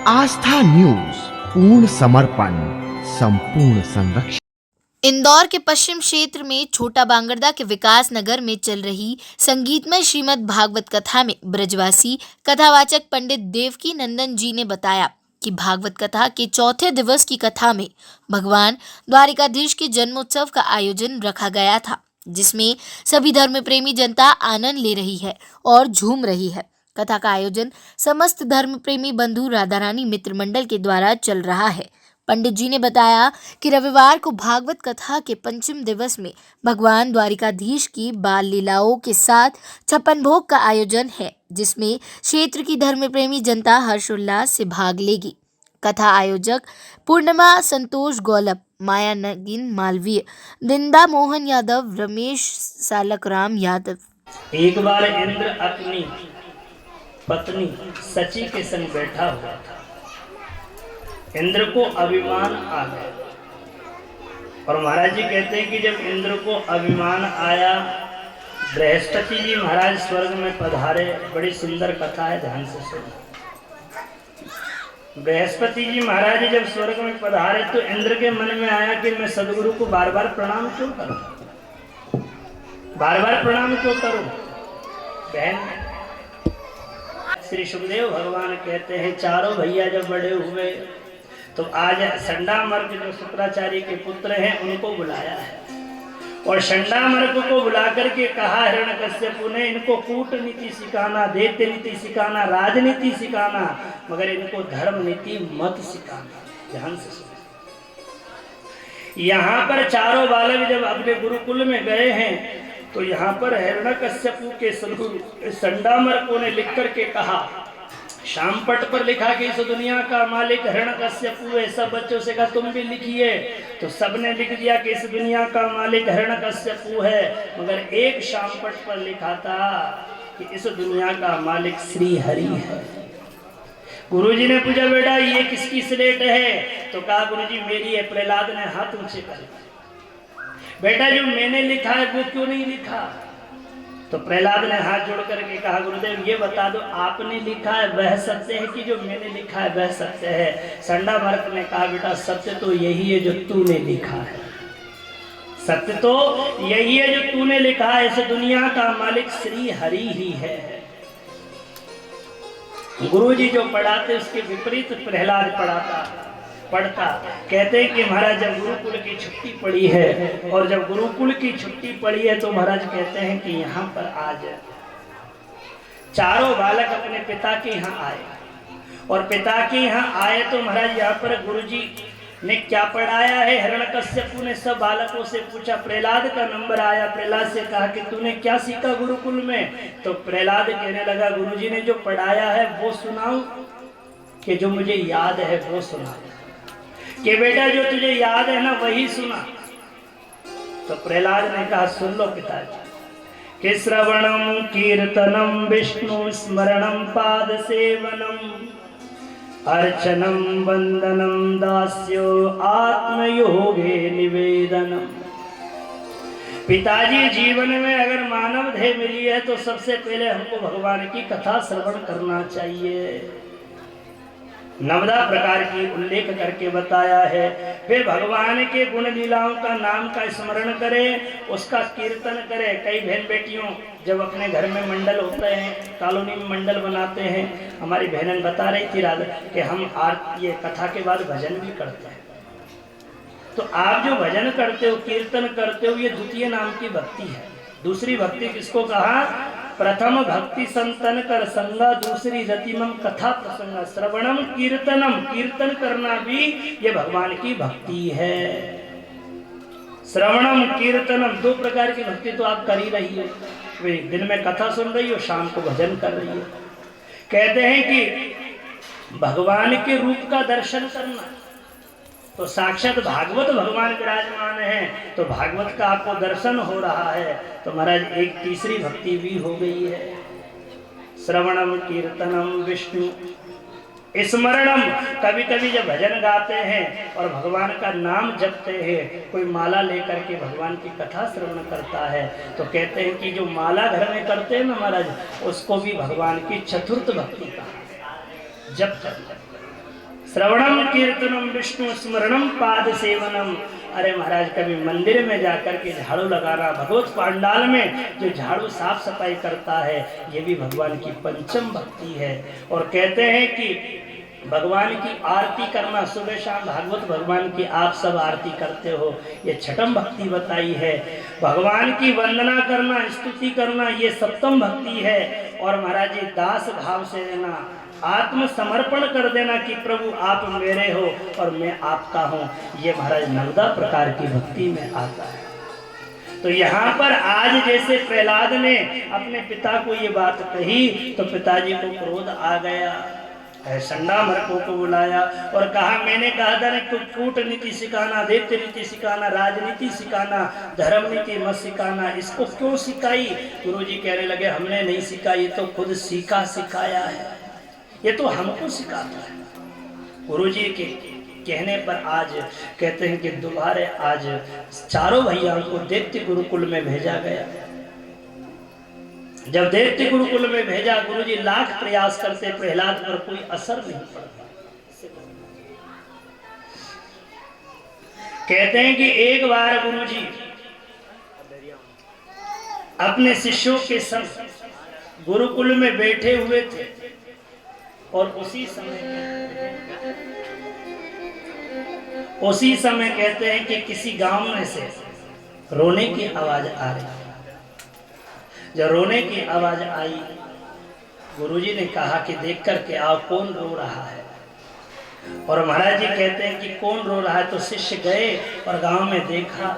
आस्था news, पूर्ण समर्पण, संपूर्ण संरक्षण। इंदौर के पश्चिम क्षेत्र में छोटा बांगरदा के विकास नगर में चल रही संगीतमय श्रीमद् भागवत कथा में ब्रजवासी कथावाचक पंडित देवकी नंदन जी ने बताया कि भागवत कथा के चौथे दिवस की कथा में भगवान द्वारिकाधीश के जन्मोत्सव का आयोजन रखा गया था, जिसमें सभी धर्म प्रेमी जनता आनंद ले रही है और झूम रही है। कथा का आयोजन समस्त धर्म प्रेमी बंधु राधा रानी मित्र मंडल के द्वारा चल रहा है। पंडित जी ने बताया कि रविवार को भागवत कथा के पंचम दिवस में भगवान द्वारिकाधीश की बाल लीलाओं के साथ छप्पन भोग का आयोजन है, जिसमें क्षेत्र की धर्म प्रेमी जनता हर्षोल्लास से भाग लेगी। कथा आयोजक पूर्णिमा संतोष गौलप, माया नगीन मालवीय, दिंदा मोहन यादव, रमेश सालकराम यादव। एक बार इंद्र अपनी पत्नी सची के संग बैठा हुआ था। इंद्र को अभिमान आ गया और महाराज जी कहते हैं कि जब इंद्र को अभिमान आया, बृहस्पति जी महाराज स्वर्ग में पधारे। बड़ी सुंदर कथा है, ध्यान से सुनो। बृहस्पति जी महाराज जब स्वर्ग में पधारे तो इंद्र के मन में आया कि मैं सदगुरु को बार बार प्रणाम क्यों करूं, बार बार प्रणाम क्यों करूं। बहन, श्री सुखदेव भगवान कहते हैं चारों भैया जब बड़े हुए तो आज संडामर्क जो शुक्राचार्य के पुत्र हैं उनको बुलाया है और संडामर्क को बुलाकर के कहा हिरण्यकश्यपु ने इनको कूटनीति सिखाना, दैत्य नीति सिखाना, राजनीति सिखाना, मगर इनको धर्म नीति मत सिखाना। ध्यान से सुनो। यहाँ पर चारों बालक जब अपने गुरुकुल में गए हैं तो यहाँ पर हिरण्यकश्यपु के सदगुरु संडामर्कों ने लिख करके कहा, शामपट पर लिखा कि इस दुनिया का मालिक हिरण्यकश्यपु है। सब बच्चों से कहा तुम भी लिखिए, तो सबने लिख दिया कि इस दुनिया का मालिक हिरण्यकश्यपु है, मगर एक शामपट पर लिखा था कि इस दुनिया का मालिक श्री हरि है। गुरुजी ने पूछा बेटा ये किसकी स्लेट है, तो कहा गुरुजी मेरी है। प्रहलाद ने हाथ ऊंचे कर दिया, बेटा जो मैंने लिखा है वो क्यों नहीं लिखा। तो प्रहलाद ने हाथ जोड़ करके कहा गुरुदेव ये बता दो आपने लिखा है वह सत्य है कि जो मैंने लिखा है वह सत्य है। संडामर्क ने कहा बेटा सत्य तो यही है जो तूने लिखा है, सत्य तो यही है जो तूने लिखा है। इस दुनिया का मालिक श्री हरि ही है। गुरुजी जो पढ़ाते उसके विपरीत प्रहलाद पढ़ता। कहते हैं कि महाराज जब गुरुकुल की छुट्टी पड़ी है और जब गुरुकुल की छुट्टी पड़ी है तो महाराज कहते हैं कि यहाँ पर आज चारों बालक अपने पिता के यहाँ आए और पिता के यहाँ आए तो महाराज यहाँ पर गुरुजी ने क्या पढ़ाया है। हिरण्यकश्यपु ने सब बालकों से पूछा, प्रहलाद का नंबर आया। प्रहलाद से कहा कि तूने क्या सीखा गुरुकुल में, तो प्रहलाद कहने लगा गुरुजी ने जो पढ़ाया है वो सुनाऊं कि जो मुझे याद है वो सुनाऊं, कि बेटा जो तुझे याद है ना वही सुना। तो प्रहलाद ने कहा सुन लो पिताजी कि श्रवणम कीर्तनम विष्णु स्मरणम पाद सेवनम अर्चनम वंदनम दास्यो आत्मयोगे निवेदनम। पिताजी जीवन में अगर मानव देह मिली है तो सबसे पहले हमको भगवान की कथा श्रवण करना चाहिए। नवदा प्रकार की उल्लेख करके बताया है, फिर भगवान के गुण लीलाओं का नाम का स्मरण करें, उसका कीर्तन करें। कई बहन बेटियों जब अपने घर में मंडल होते हैं, कॉलोनी में मंडल बनाते हैं, हमारी बहन बता रही थी राधा कि हम ये कथा के बाद भजन भी करते हैं। तो आप जो भजन करते हो, कीर्तन करते हो, ये द्वितीय नाम की भक्ति है। दूसरी भक्ति किसको कहा, प्रथम भक्ति संतन कर संगा, दूसरी रतिमम कथा प्रसंगा। श्रवणम कीर्तनम, कीर्तन करना भी ये भगवान की भक्ति है। श्रवणम कीर्तनम, दो प्रकार की भक्ति तो आप कर ही रही हो। दिन में कथा सुन रही हो, शाम को भजन कर रही हो। कहते हैं कि भगवान के रूप का दर्शन करना, तो साक्षात भागवत भगवान विराजमान है, तो भागवत का आपको दर्शन हो रहा है, तो महाराज एक तीसरी भक्ति भी हो गई है। श्रवणम कीर्तनम विष्णु स्मरणम, कभी कभी जब भजन गाते हैं और भगवान का नाम जपते हैं, कोई माला लेकर के भगवान की कथा श्रवण करता है, तो कहते हैं कि जो माला घर में करते हैं ना महाराज, उसको भी भगवान की चतुर्थ भक्ति कहा, जप करना। श्रवणम कीर्तनम विष्णु स्मरणम पाद सेवनम। अरे महाराज, कभी मंदिर में जाकर के झाड़ू लगाना, भगवत पांडाल में जो झाड़ू साफ सफाई करता है, ये भी भगवान की पंचम भक्ति है। और कहते हैं कि भगवान की आरती करना, सुबह शाम भागवत भगवान की आप सब आरती करते हो, ये छठम भक्ति बताई है। भगवान की वंदना करना, स्तुति करना, ये सप्तम भक्ति है। और महाराज जी, दास भाव से देना, आत्मसमर्पण कर देना कि प्रभु आप मेरे हो और मैं आपका हूँ, ये महाराज नवदा प्रकार की भक्ति में आता है। तो यहाँ पर आज जैसे प्रहलाद ने अपने पिता को ये बात कही तो पिताजी को क्रोध आ गया, संडामरकों को बुलाया और कहा, मैंने कहा था ना तो कूटनीति सिखाना, दैत्य नीति सिखाना, राजनीति सिखाना, धर्म नीति मत सिखाना, इसको क्यों सिखाई? गुरुजी कहने लगे, हमने नहीं सिखाई, ये तो खुद सीखा सिखाया है, ये तो हमको सिखाता है। गुरुजी के कहने पर आज कहते हैं कि दोबारा आज चारों भैयाओं को दैत्य गुरुकुल में भेजा गया। जब दैत्य गुरुकुल में भेजा, गुरुजी लाख प्रयास करते, प्रहलाद पर कोई असर नहीं पड़ता। कहते हैं कि एक बार गुरुजी अपने शिष्यों के संग गुरुकुल में बैठे हुए थे और उसी समय कहते हैं कि किसी गांव में से रोने की आवाज आ रही। जब रोने की आवाज आई, गुरुजी ने कहा कि देख करके आओ कौन रो रहा है। और महाराज जी कहते हैं कि कौन रो रहा है, तो शिष्य गए और गांव में देखा।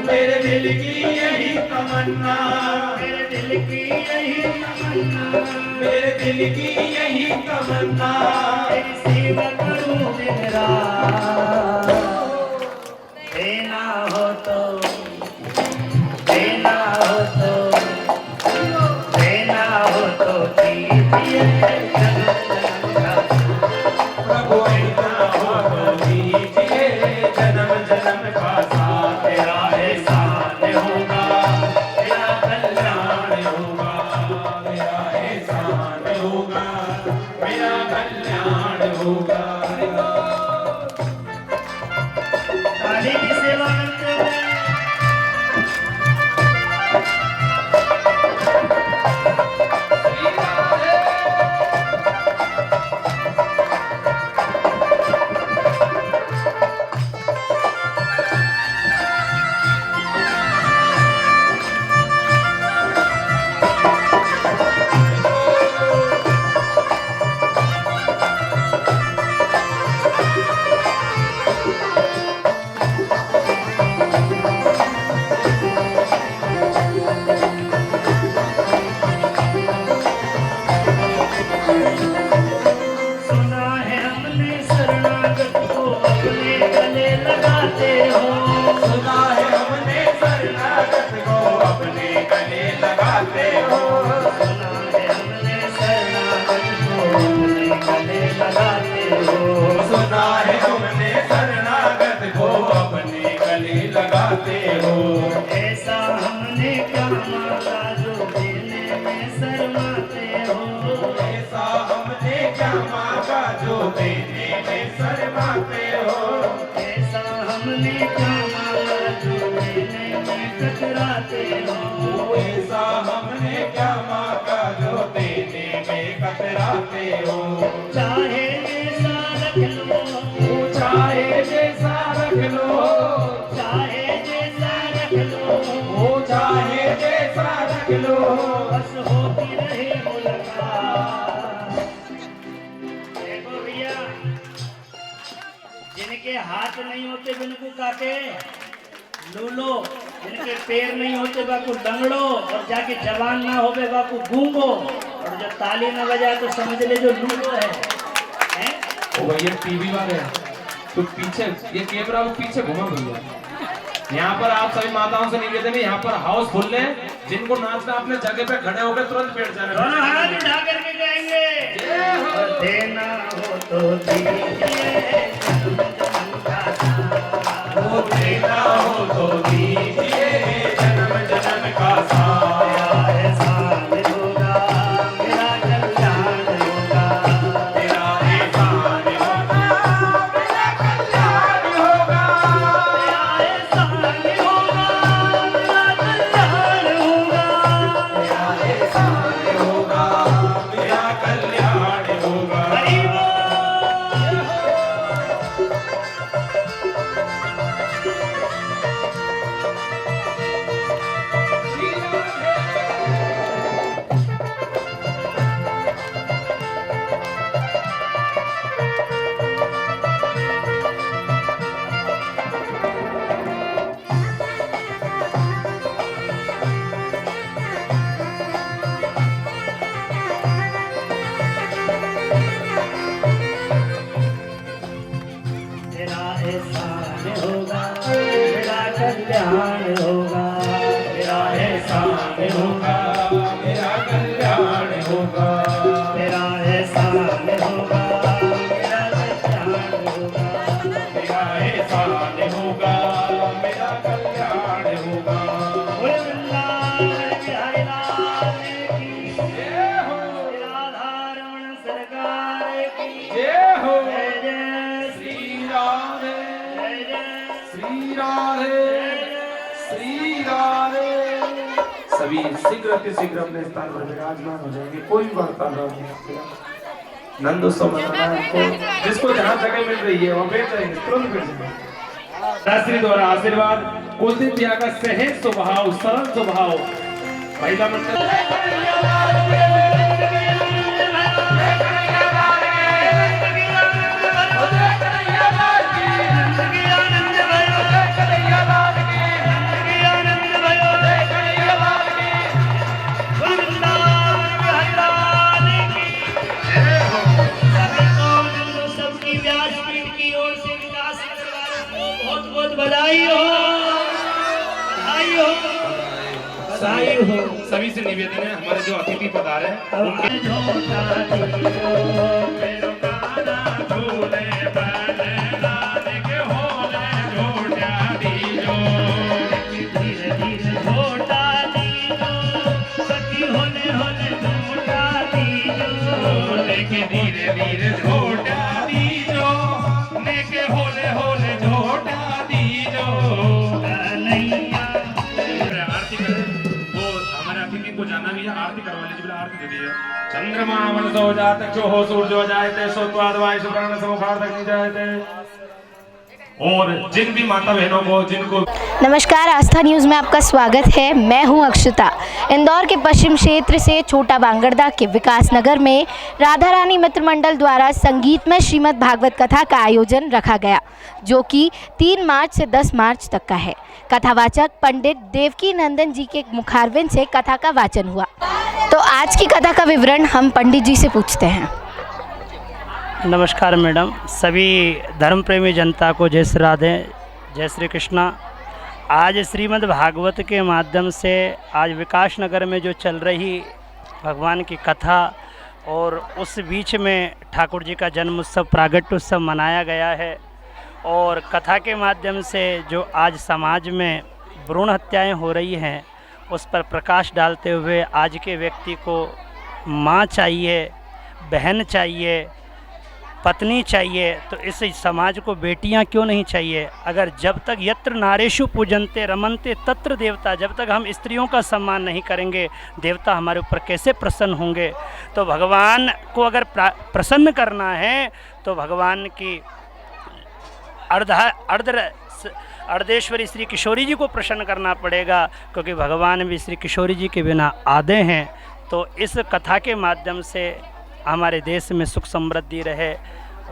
मेरे दिल की यही तमन्ना, मेरे दिल की यही तमन्ना, मेरे दिल की यही तमन्ना, तेरी सेवा करूं दिन रात। देना हो तो, देना हो तो, देना हो तो कीजिए प्रभु, देना हो तो कीजिए जन्म जन्म का साथ, तेरा एहसान होगा, तेरा कल्याण होगा, तेरा एहसान होगा, मेरा कल्याण होगा। ताली की सेवा करते हुए सुना है हमने शरणागत को अपने गले लगाते देने में शर्माते हो। ऐसा हमने क्या मांगा जो देने में कतराते हो। ऐसा हमने क्या मांगा जो देने में कतराते हो। चाहे जैसा रख लो, चाहे जैसा रख लो, चाहे जैसा रख लो, ओ चाहे जैसा रख लो, बस होती रहे मुलाकात। देखो भैया, जिनके हाथ नहीं होते बिनको काटे लूलो, जिनके पैर नहीं होते बाको लंगड़ो, और जाके जवान ना होवे बाको गूंगो, और जो ताली ना बजाए तो समझ ले जो लूलो है, हैं? ओ भैया टीवी वाले तो पीछे ये कैमरा वो पीछे घुमा भैया। यहाँ पर आप सभी माताओं से निवेदन है, यहाँ पर हाउस फुल है, जिनको नाचना अपने जगह पे खड़े होकर तुरंत बैठ जाना। दोनों हाथ उठा करके गाएंगे। देना हो तो दीजिए, वो देना हो तो दीजिए जन्म जन्म का साथ। मेरा एहसान होगा, मेरा कल्याण होगा। तेरा एहसान होगा, मेरा कल्याण होगा। मेरा एहसान होगा, मेरा कल्याण होगा। तेरा एहसान होगा, मेरा कल्याण होगा। हरि बोल। मेरा एहसान होगा, मेरा कल्याण होगा। मेरा एहसान होगा, मेरा कल्याण होगा। मेरा एहसान होगा, मेरा कल्याण होगा। तेरा एहसान होगा, मेरा कल्याण होगा। बोल वृंदावन बिहारी लाल की जय हो, राधारमण सरकार की जय हो। जय जय श्री राधे, जय जय श्री राधे, श्री राधे। सभी शीघ्र अति शीघ्र अपने स्थान पर विराजमान हो जाएंगे। कोई भी वार्तालाप नहीं होगा। नंद उत्सव मनाना है आपको, जिसको जहाँ जगह मिल रही है वहाँ बैठ जाएंगे, तुरंत बैठ जाएंगे। शास्त्री द्वारा आशीर्वाद, कुलदीप भैया का सहज स्वभाव, सरल स्वभाव, महिला मंडल सबकी व्यासपीठ की ओर से विकास परिवार को बहुत बहुत बधाई हो, बधाई हो, बधाई हो। सभी से निवेदन है, हमारे जो अतिथि पधारे हैं अब झोंका दीजो, मेरो काना झूले बने लाने के होले झोटा दीजो। धीरे धीरे झोटा दीजो, सखी होले होले झोटा दीजो। लेके धीरे धीरे झोटा दीजो, लेके होले होले झोटा दीजो। कन्हैया आरती करें, वो हमारे अतिथि को जाना भी है, आरती करवा लीजिए, बोला आरती दे दीजिए। चंद्रमा मनसो जातक जो हो सूर्यो जायते सोत्वाद वायु प्राण समोखार्धक नहीं जायते। और जिन भी माता बहनों को जिनको नमस्कार, आस्था न्यूज़ में आपका स्वागत है। मैं हूं अक्षता। इंदौर के पश्चिम क्षेत्र से छोटा बांगड़दा के विकास नगर में राधा रानी मित्र मंडल द्वारा संगीतमय श्रीमद् भागवत कथा का आयोजन रखा गया, जो कि 3 मार्च से 10 मार्च तक का है। कथावाचक पंडित देवकी नंदन जी के मुखारविंद से कथा का वाचन हुआ। तो आज की कथा का विवरण हम पंडित जी से पूछते हैं। नमस्कार मैडम, सभी धर्म प्रेमी जनता को जय श्री राधे, जय श्री कृष्णा। आज श्रीमद् भागवत के माध्यम से आज विकास नगर में जो चल रही भगवान की कथा और उस बीच में ठाकुर जी का जन्म उत्सव प्रागट्य उत्सव मनाया गया है। और कथा के माध्यम से जो आज समाज में भ्रूण हत्याएं हो रही हैं उस पर प्रकाश डालते हुए आज के व्यक्ति को माँ चाहिए, बहन चाहिए, पत्नी चाहिए तो इस समाज को बेटियां क्यों नहीं चाहिए? अगर जब तक यत्र नारेषु पूजन्ते रमन्ते तत्र देवता, जब तक हम स्त्रियों का सम्मान नहीं करेंगे देवता हमारे ऊपर कैसे प्रसन्न होंगे? तो भगवान को अगर प्रसन्न करना है तो भगवान की अर्धेश्वरी श्री किशोरी जी को प्रसन्न करना पड़ेगा, क्योंकि भगवान भी श्री किशोरी जी के बिना आधे हैं। तो इस कथा के माध्यम से हमारे देश में सुख समृद्धि रहे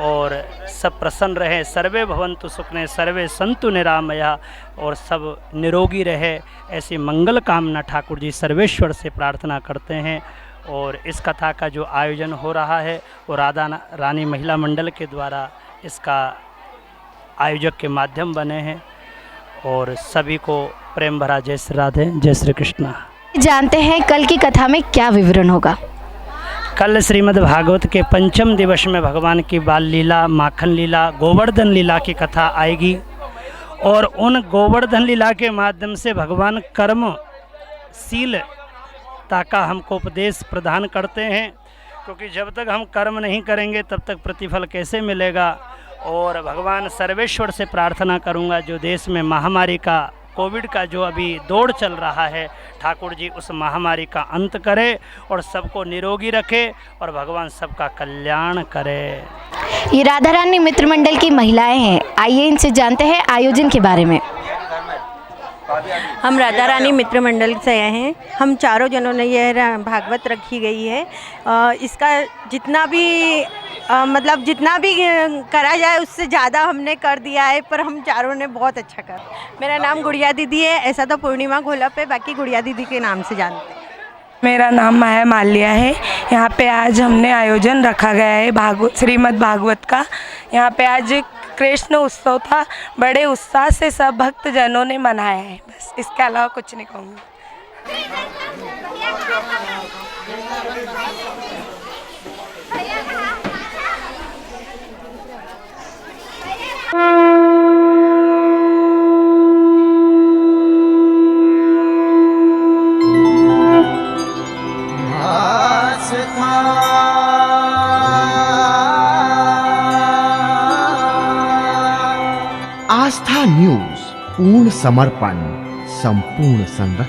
और सब प्रसन्न रहे। सर्वे भवन्तु सुखिनः सर्वे सन्तु निरामया, और सब निरोगी रहे, ऐसी मंगल कामना ठाकुर जी सर्वेश्वर से प्रार्थना करते हैं। और इस कथा का जो आयोजन हो रहा है वो राधा रानी महिला मंडल के द्वारा इसका आयोजक के माध्यम बने हैं। और सभी को प्रेम भरा जय श्री राधे, जय श्री कृष्णा। जानते हैं कल की कथा में क्या विवरण होगा? कल श्रीमद् भागवत के पंचम दिवस में भगवान की बाल लीला, माखन लीला, गोवर्धन लीला की कथा आएगी। और उन गोवर्धन लीला के माध्यम से भगवान कर्मशीलता का हमको उपदेश प्रदान करते हैं, क्योंकि जब तक हम कर्म नहीं करेंगे तब तक प्रतिफल कैसे मिलेगा। और भगवान सर्वेश्वर से प्रार्थना करूंगा, जो देश में महामारी का, कोविड का जो अभी दौड़ चल रहा है, ठाकुर जी उस महामारी का अंत करे और सबको निरोगी रखे और भगवान सबका कल्याण करे। ये राधा रानी मित्र मंडल की महिलाएं हैं, आइए इनसे जानते हैं आयोजन के बारे में। हम राधा रानी मित्र मंडल से आए हैं। हम चारों जनों ने यह भागवत रखी गई है। इसका जितना भी मतलब जितना भी करा जाए उससे ज़्यादा हमने कर दिया है, पर हम चारों ने बहुत अच्छा कर। मेरा नाम गुड़िया दीदी है, ऐसा तो पूर्णिमा घोलप है, बाकी गुड़िया दीदी के नाम से जानते हैं। मेरा नाम माया माल्या है। यहाँ पे आज हमने आयोजन रखा गया है श्रीमद् भागवत का। यहाँ पे आज कृष्ण उत्सव था, बड़े उत्साह से सब भक्तजनों ने मनाया है। बस इसके अलावा कुछ नहीं कहूँगी। आस्था न्यूज, पूर्ण समर्पण, संपूर्ण संरक्षण।